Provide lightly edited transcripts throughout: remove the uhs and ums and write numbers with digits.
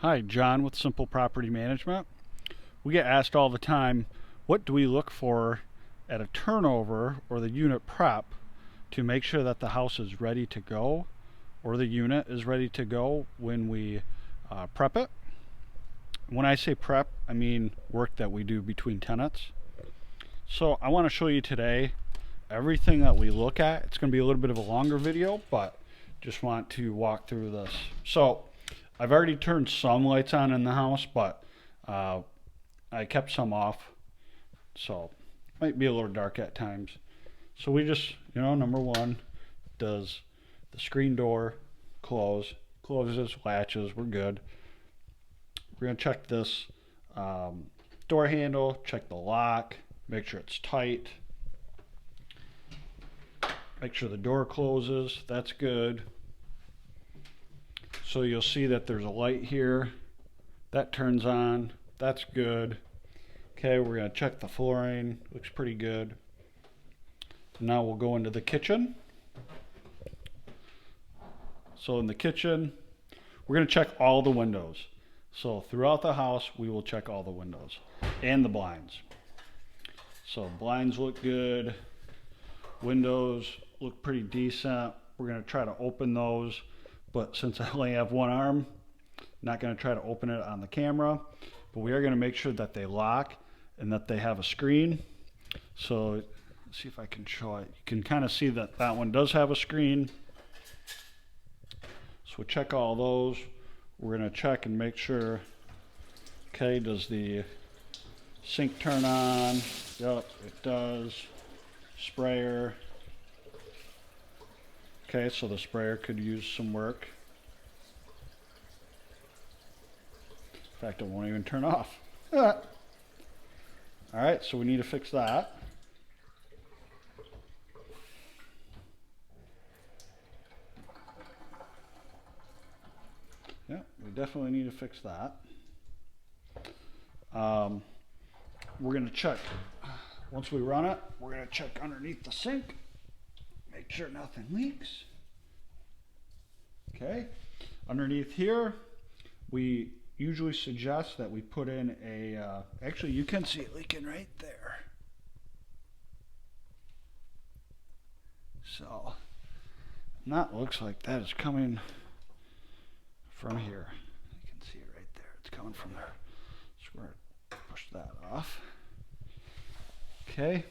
Hi, John with Simple Property Management. We get asked all the time, what do we look for at a turnover or the unit prep to make sure that the house is ready to go or the unit is ready to go when we prep it? When I say prep, I mean work that we do between tenants. So I want to show you today everything that we look at. It's going to be a little bit of a longer video, but just want to walk through this. So I've already turned some lights on in the house, but I kept some off, so it might be a little dark at times. So we just, number one, does the screen door close? Closes, latches, we're good. We're going to check this door handle, check the lock, make sure it's tight. Make sure the door closes, that's good. So you'll see that there's a light here. That turns on, that's good. Okay, we're going to check the flooring, looks pretty good. Now we'll go into the kitchen. So in the kitchen, we're going to check all the windows. So throughout the house, we will check all the windows and the blinds. So blinds look good. Windows look pretty decent. We're going to try to open those, but since I only have one arm, I'm not going to try to open it on the camera, but we are going to make sure that they lock and that they have a screen. So let's see if I can show it. You can kind of see that that one does have a screen. So we'll check all those. We're going to check and make sure, okay, does the sink turn on? Yep, it does. Sprayer. Okay, so the sprayer could use some work. In fact, it won't even turn off. Alright, so we need to fix that. Yeah, we definitely need to fix that. We're going to check, once we run it, we're going to check underneath the sink. Make sure nothing leaks. Okay, underneath here, we usually suggest that we put in a, actually you can see it leaking right there. So, that looks like that is coming from here. You can see it right there. It's coming from there. So we're going to push that off. Okay.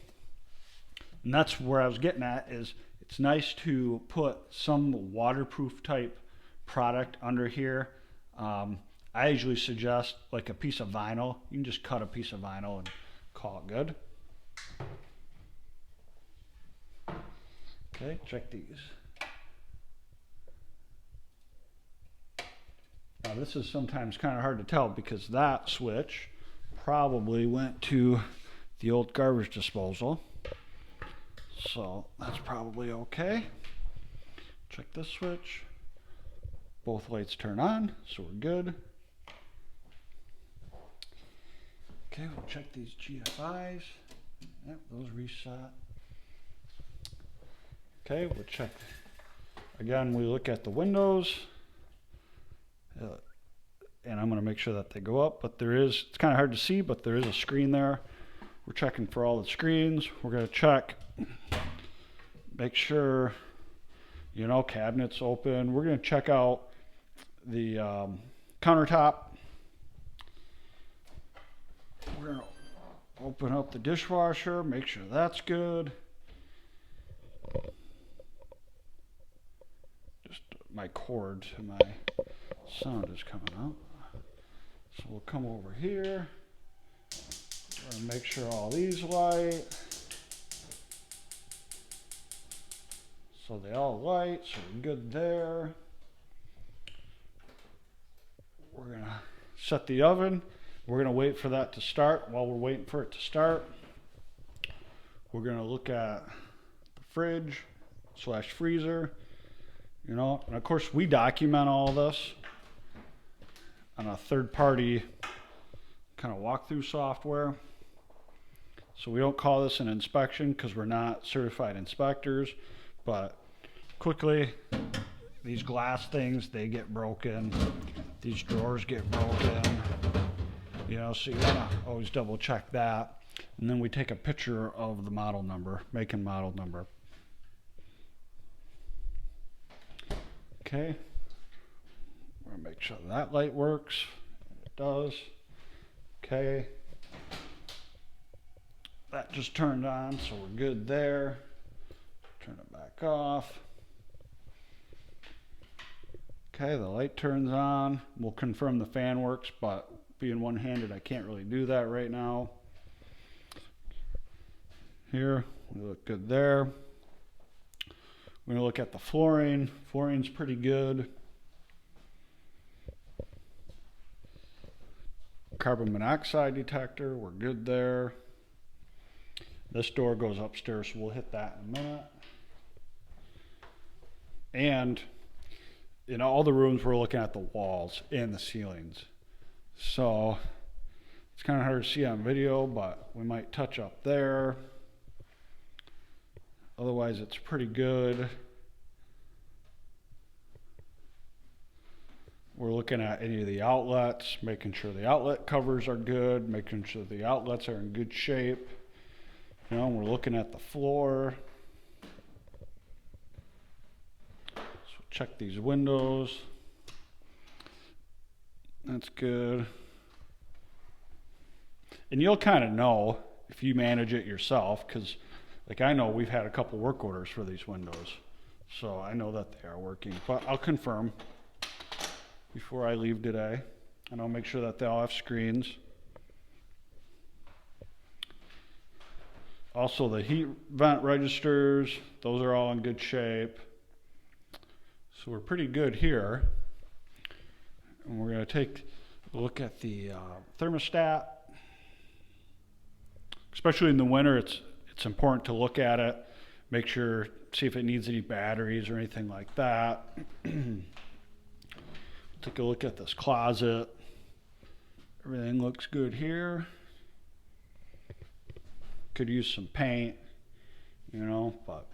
And that's where I was getting at, is it's nice to put some waterproof type product under here. I usually suggest like a piece of vinyl. You can just cut a piece of vinyl and call it good. Okay, check these. Now this is sometimes kind of hard to tell because that switch probably went to the old garbage disposal. So that's probably okay. Check this switch. Both lights turn on, so we're good. Okay, we'll check these GFIs. Yep, those reset. Okay, we'll check. Again, we look at the windows. And I'm going to make sure that they go up, but it's kind of hard to see, but there is a screen there. We're checking for all the screens. We're going to check, make sure, cabinets open. We're going to check out the countertop. We're going to open up the dishwasher, make sure that's good. Just my cord to my sound is coming out. So we'll come over here. We're going to make sure all these light. So they all light, so we're good there. We're going to set the oven. We're going to wait for that to start. While we're waiting for it to start, we're going to look at the fridge / freezer. And of course we document all this on a third-party kind of walkthrough software. So we don't call this an inspection because we're not certified inspectors, but quickly these glass things, they get broken. these drawers get broken. You know, so you want to always double check that. And then we take a picture of the model number, make and model number. Okay. We're going to make sure that light works. It does. Okay. That just turned on, so we're good there. Turn it back off. Okay, the light turns on. We'll confirm the fan works, but being one-handed, I can't really do that right now. Here, we look good there. We're going to look at the flooring. Flooring's pretty good. Carbon monoxide detector, we're good there. This door goes upstairs, so we'll hit that in a minute. And in all the rooms, we're looking at the walls and the ceilings. So it's kind of hard to see on video, but we might touch up there. Otherwise, it's pretty good. We're looking at any of the outlets, making sure the outlet covers are good, making sure the outlets are in good shape. You know, we're looking at the floor. So check these windows. That's good. And you'll kind of know if you manage it yourself, because like I know we've had a couple work orders for these windows. So I know that they are working, but I'll confirm before I leave today. And I'll make sure that they all have screens. Also the heat vent registers, those are all in good shape. So we're pretty good here. And we're going to take a look at the thermostat. Especially in the winter, it's important to look at it, make sure, see if it needs any batteries or anything like that. Take a look at this closet. Everything looks good here. Could use some paint, you know, but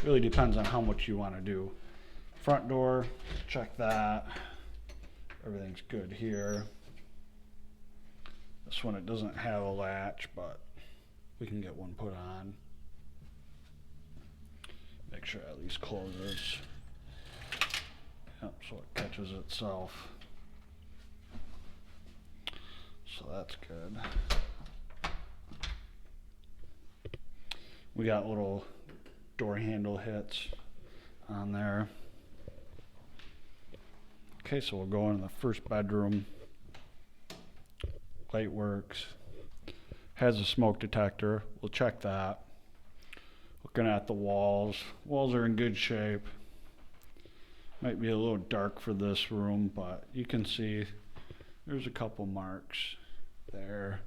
really depends on how much you want to do. Front door, check that. Everything's good here. This one, it doesn't have a latch, but we can get one put on. Make sure it at least closes. Yep, so it catches itself. So that's good. We got little door handle hits on there. Okay, so we'll go into the first bedroom. Light works. Has a smoke detector. We'll check that. Looking at the walls. Walls are in good shape. Might be a little dark for this room, but you can see there's a couple marks there.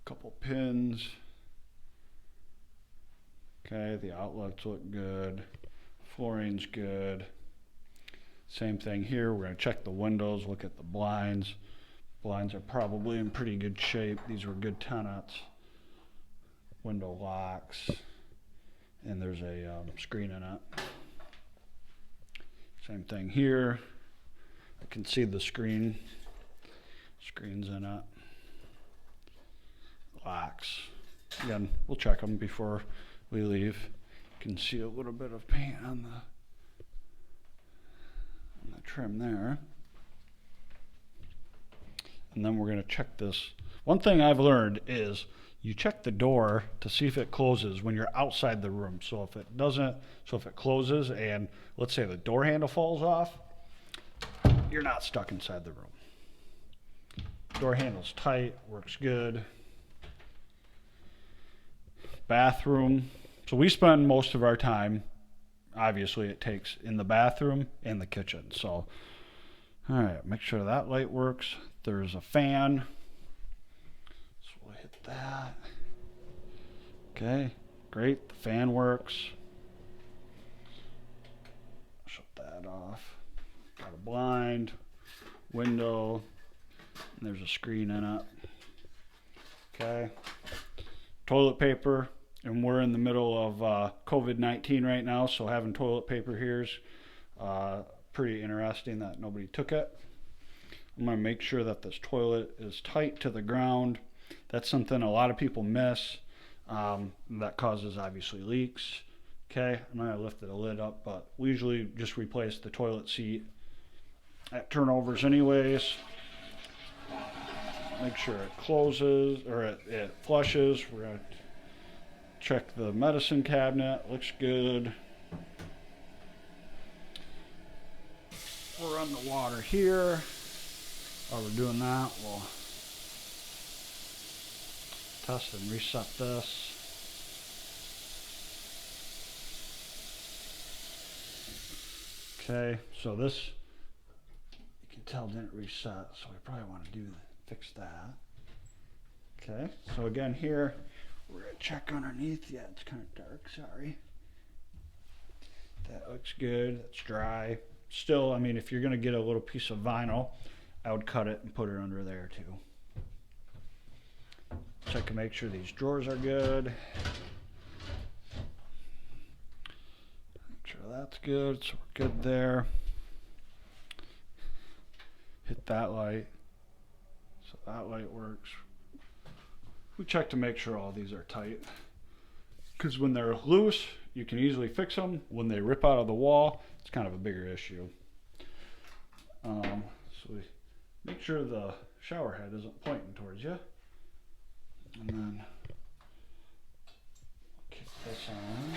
A couple pins. Okay, the outlets look good. Flooring's good. Same thing here. We're going to check the windows, look at the blinds. Blinds are probably in pretty good shape. These were good tenants. Window locks. And there's a screen in it. Same thing here. I can see the screen's in it. Locks. Again, we'll check them before we leave. You can see a little bit of paint on the trim there. And then we're going to check this. One thing I've learned is you check the door to see if it closes when you're outside the room. So if it doesn't, so if it closes and let's say the door handle falls off, you're not stuck inside the room. Door handle's tight, works good. Bathroom. So we spend most of our time, obviously it takes in the bathroom and the kitchen. So, all right, make sure that light works. There's a fan. So we'll hit that. Okay, great, the fan works. Shut that off. Got a blind, window, and there's a screen in it. Okay, toilet paper. And we're in the middle of COVID-19 right now, so having toilet paper here is pretty interesting that nobody took it. I'm going to make sure that this toilet is tight to the ground. That's something a lot of people miss. That causes obviously leaks. Okay, I'm going to lift the lid up, but we usually just replace the toilet seat at turnovers anyways. Make sure it closes, or it flushes. We're going to check the medicine cabinet. Looks good. We'll run the water here. While we're doing that, we'll test and reset this. Okay, so this, you can tell, didn't reset, so we probably want to fix that. Okay, so again here, we're going to check underneath. Yeah, it's kind of dark, sorry. That looks good, it's dry. Still, I mean, if you're going to get a little piece of vinyl, I would cut it and put it under there too. Check to make sure these drawers are good. Make sure that's good, so we're good there. Hit that light, so that light works. We check to make sure all these are tight, because when they're loose, you can easily fix them. When they rip out of the wall, it's kind of a bigger issue. So we make sure the shower head isn't pointing towards you. And then kick this on.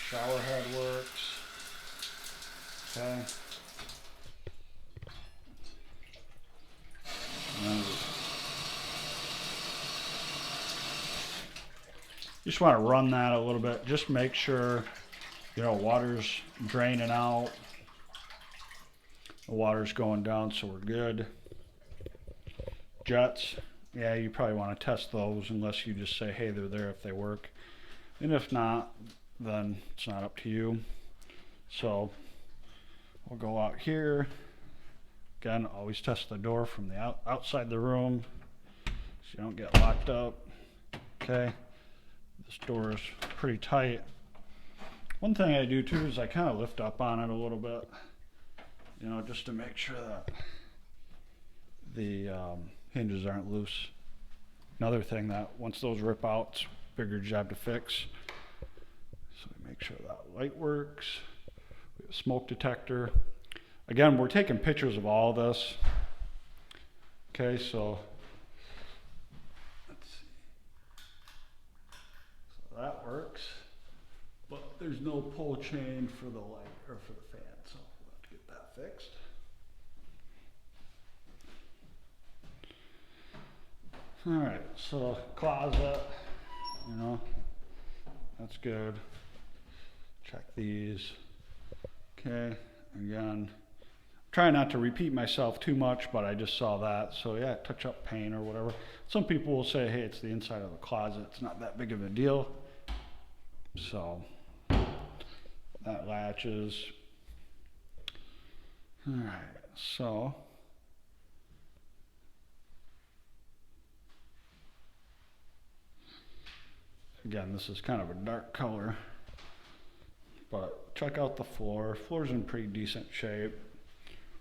Shower head works. Okay. And then you just want to run that a little bit. Just make sure, you know, water's draining out. The water's going down, so we're good. Jets, yeah, you probably want to test those unless you just say, hey, they're there if they work. And if not, then it's not up to you. So we'll go out here. Again, always test the door from the outside the room so you don't get locked up. Okay, this door is pretty tight. One thing I do too is I kind of lift up on it a little bit, you know, just to make sure that the hinges aren't loose. Another thing that once those rip out, it's a bigger job to fix. So we make sure that light works. We have a smoke detector. Again, we're taking pictures of all this. Okay, so let's see. So that works, but there's no pull chain for the light or for the fan, so we'll have to get that fixed. All right, so closet, you know, that's good. Check these. Okay, again, try not to repeat myself too much, but I just saw that. So yeah, touch up paint or whatever. Some people will say, hey, it's the inside of the closet. It's not that big of a deal. So that latches. All right, so again, this is kind of a dark color, but check out the floor. Floor's in pretty decent shape.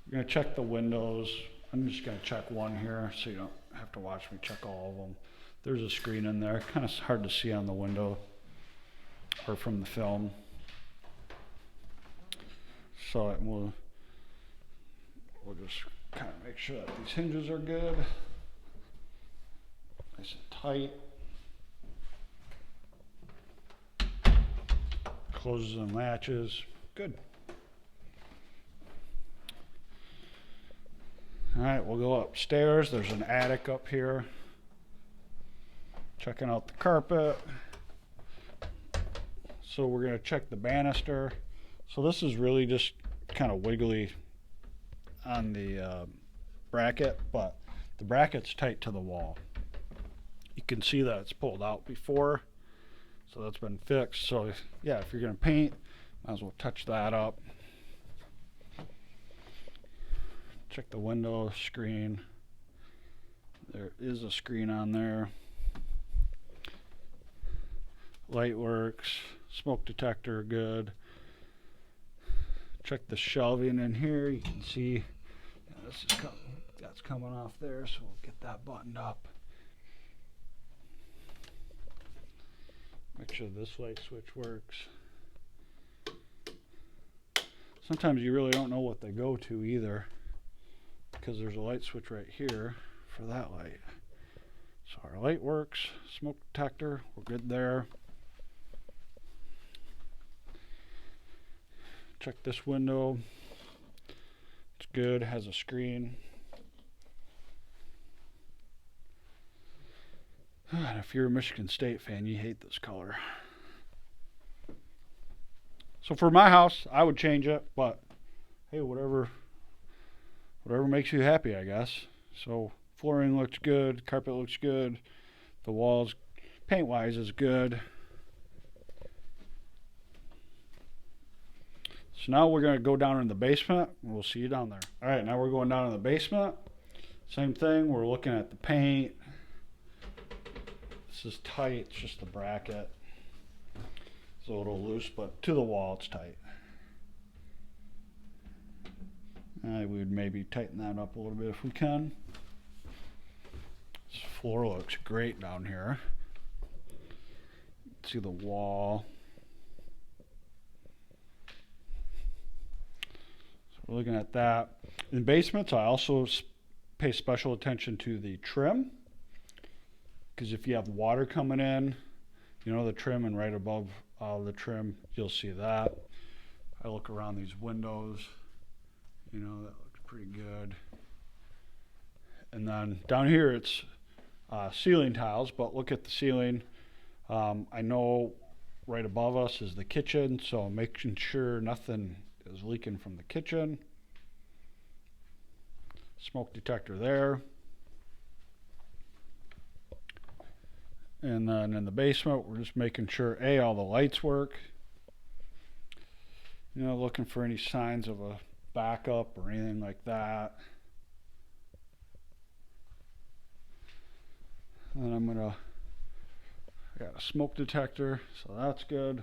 We're going to check the windows. I'm just going to check one here so you don't have to watch me check all of them. There's a screen in there. Kind of hard to see on the window or from the film. So we'll just kind of make sure that these hinges are good. Nice and tight. Closes and latches. Good. All right, we'll go upstairs. There's an attic up here. Checking out the carpet. So we're going to check the banister. So this is really just kind of wiggly on the bracket, but the bracket's tight to the wall. You can see that it's pulled out before, so that's been fixed. So yeah, if you're going to paint, might as well touch that up. Check the window screen. There is a screen on there. Light works. Smoke detector, good. Check the shelving in here. You can see that's coming off there, so we'll get that buttoned up. Make sure this light switch works. Sometimes you really don't know what they go to either, because there's a light switch right here for that light. So our light works, smoke detector, we're good there. Check this window. It's good, has a screen. And if you're a Michigan State fan, you hate this color. So for my house, I would change it, but hey, whatever makes you happy, I guess. So flooring looks good, carpet looks good, the walls, paint-wise, is good. So now we're going to go down in the basement, and we'll see you down there. All right, now we're going down in the basement. Same thing, we're looking at the paint. This is tight, it's just the bracket. It's a little loose, but to the wall it's tight. We would maybe tighten that up a little bit if we can. This floor looks great down here. See the wall. So we're looking at that. In basements, I also pay special attention to the trim, because if you have water coming in, you know, the trim, and right above the trim, you'll see that. I look around these windows, you know, that looks pretty good. And then down here it's ceiling tiles, but look at the ceiling. I know right above us is the kitchen, so making sure nothing is leaking from the kitchen. Smoke detector there. And then in the basement, we're just making sure all the lights work. You know, looking for any signs of a backup or anything like that. And I got a smoke detector, so that's good.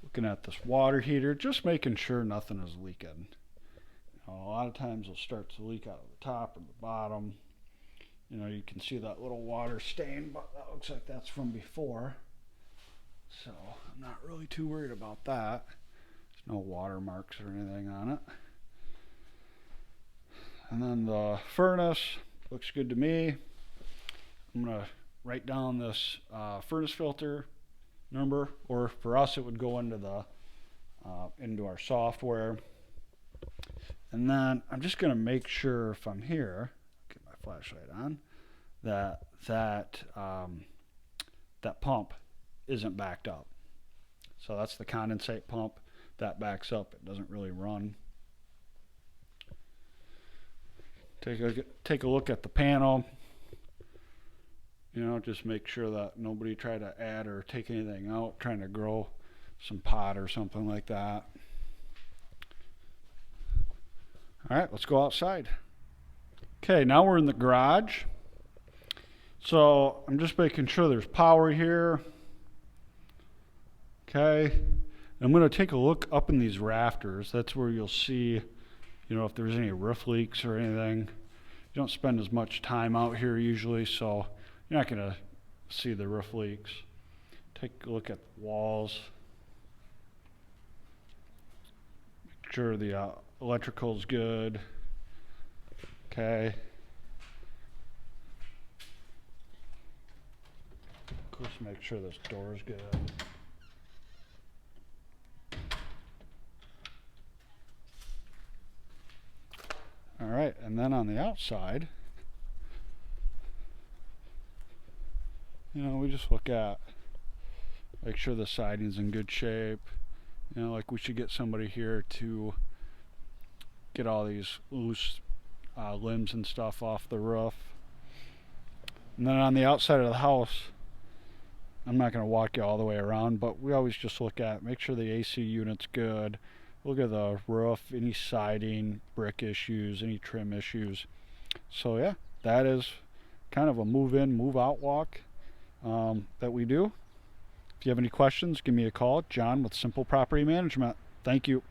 Looking at this water heater, just making sure nothing is leaking. You know, a lot of times it'll start to leak out of the top or the bottom. You know, you can see that little water stain, but that looks like that's from before. So I'm not really too worried about that. There's no water marks or anything on it. And then the furnace looks good to me. I'm going to write down this furnace filter number, or for us it would go into our software. And then I'm just going to make sure if I'm here, get my flashlight on, that pump isn't backed up. So that's the condensate pump that backs up. It doesn't really run. Take a look at the panel. You know, just make sure that nobody try to add or take anything out, trying to grow some pot or something like that. All right, let's go outside. Okay, now we're in the garage. So I'm just making sure there's power here. Okay, I'm going to take a look up in these rafters. That's where you'll see, you know, if there's any roof leaks or anything. You don't spend as much time out here usually, so you're not going to see the roof leaks. Take a look at the walls. Make sure the electrical's good. Okay. Of course, make sure this door's good. All right, and then on the outside, you know, we just look at, make sure the siding's in good shape. You know, like we should get somebody here to get all these loose limbs and stuff off the roof. And then on the outside of the house, I'm not going to walk you all the way around, but we always just look at, make sure the AC unit's good. Look at the roof, any siding, brick issues, any trim issues. So yeah, that is kind of a move in, move out walk that we do. If you have any questions, give me a call. John with Simple Property Management. Thank you.